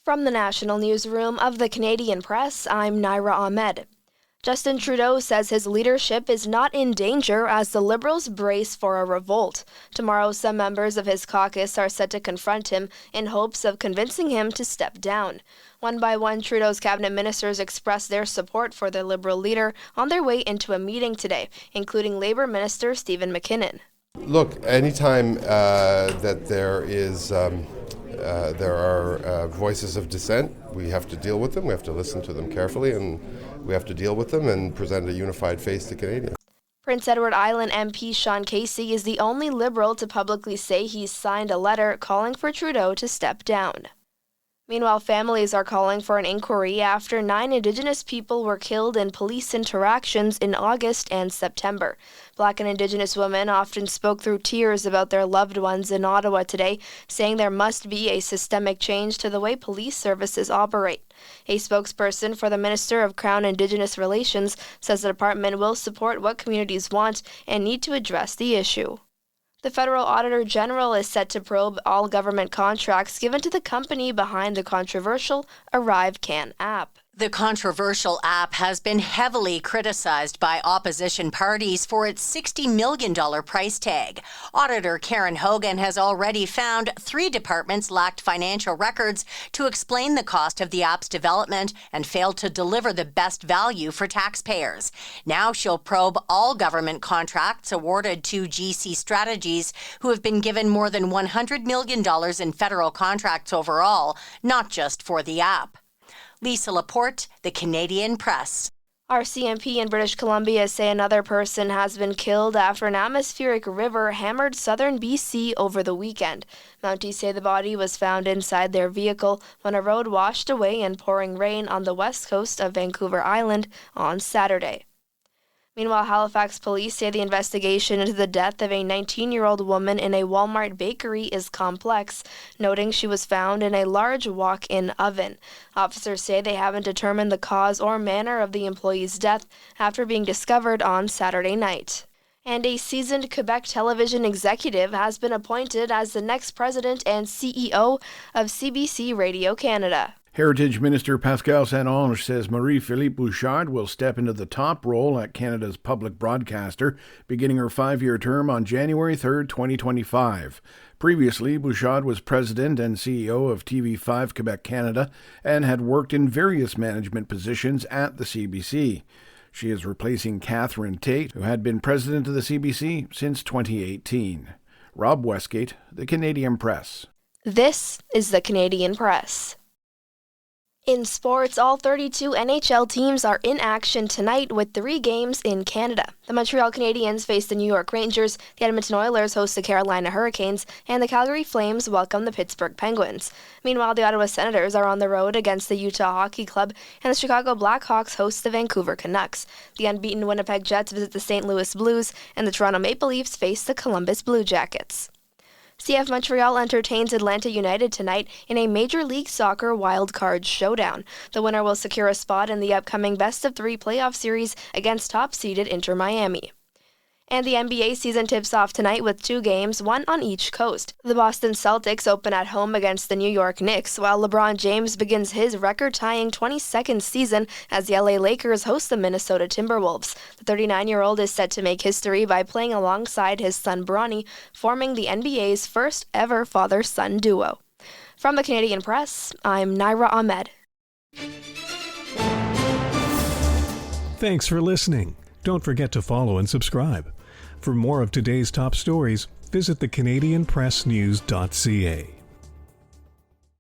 From the National Newsroom of the Canadian Press, I'm Naira Ahmed. Justin Trudeau says his leadership is not in danger as the Liberals brace for a revolt. Tomorrow, some members of his caucus are set to confront him in hopes of convincing him to step down. One by one, Trudeau's cabinet ministers expressed their support for their Liberal leader on their way into a meeting today, including Labour Minister Stephen McKinnon. Look, anytime that there are voices of dissent, we have to deal with them, we have to listen to them carefully, and we have to deal with them and present a unified face to Canadians. Prince Edward Island MP Sean Casey is the only Liberal to publicly say he's signed a letter calling for Trudeau to step down. Meanwhile, families are calling for an inquiry after 9 Indigenous people were killed in police interactions in August and September. Black and Indigenous women often spoke through tears about their loved ones in Ottawa today, saying there must be a systemic change to the way police services operate. A spokesperson for the Minister of Crown Indigenous Relations says the department will support what communities want and need to address the issue. The federal Auditor General is set to probe all government contracts given to the company behind the controversial ArriveCAN app. The controversial app has been heavily criticized by opposition parties for its $60 million price tag. Auditor Karen Hogan has already found 3 departments lacked financial records to explain the cost of the app's development and failed to deliver the best value for taxpayers. Now she'll probe all government contracts awarded to GC Strategies, who have been given more than $100 million in federal contracts overall, not just for the app. Lisa Laporte, the Canadian Press. RCMP in British Columbia say another person has been killed after an atmospheric river hammered southern BC over the weekend. Mounties say the body was found inside their vehicle when a road washed away in pouring rain on the west coast of Vancouver Island on Saturday. Meanwhile, Halifax police say the investigation into the death of a 19-year-old woman in a Walmart bakery is complex, noting she was found in a large walk-in oven. Officers say they haven't determined the cause or manner of the employee's death after being discovered on Saturday night. And a seasoned Quebec television executive has been appointed as the next president and CEO of CBC Radio Canada. Heritage Minister Pascal Saint-Onge says Marie-Philippe Bouchard will step into the top role at Canada's public broadcaster, beginning her 5-year term on January 3, 2025. Previously, Bouchard was president and CEO of TV5 Quebec Canada and had worked in various management positions at the CBC. She is replacing Catherine Tate, who had been president of the CBC since 2018. Rob Westgate, The Canadian Press. This is The Canadian Press. In sports, all 32 NHL teams are in action tonight with 3 games in Canada. The Montreal Canadiens face the New York Rangers, the Edmonton Oilers host the Carolina Hurricanes, and the Calgary Flames welcome the Pittsburgh Penguins. Meanwhile, the Ottawa Senators are on the road against the Utah Hockey Club, and the Chicago Blackhawks host the Vancouver Canucks. The unbeaten Winnipeg Jets visit the St. Louis Blues, and the Toronto Maple Leafs face the Columbus Blue Jackets. CF Montreal entertains Atlanta United tonight in a Major League Soccer wildcard showdown. The winner will secure a spot in the upcoming best-of-3 playoff series against top-seeded Inter Miami. And the NBA season tips off tonight with 2 games, one on each coast. The Boston Celtics open at home against the New York Knicks, while LeBron James begins his record-tying 22nd season as the LA Lakers host the Minnesota Timberwolves. The 39-year-old is set to make history by playing alongside his son Bronny, forming the NBA's first-ever father-son duo. From the Canadian Press, I'm Naira Ahmed. Thanks for listening. Don't forget to follow and subscribe. For more of today's top stories, visit thecanadianpressnews.ca.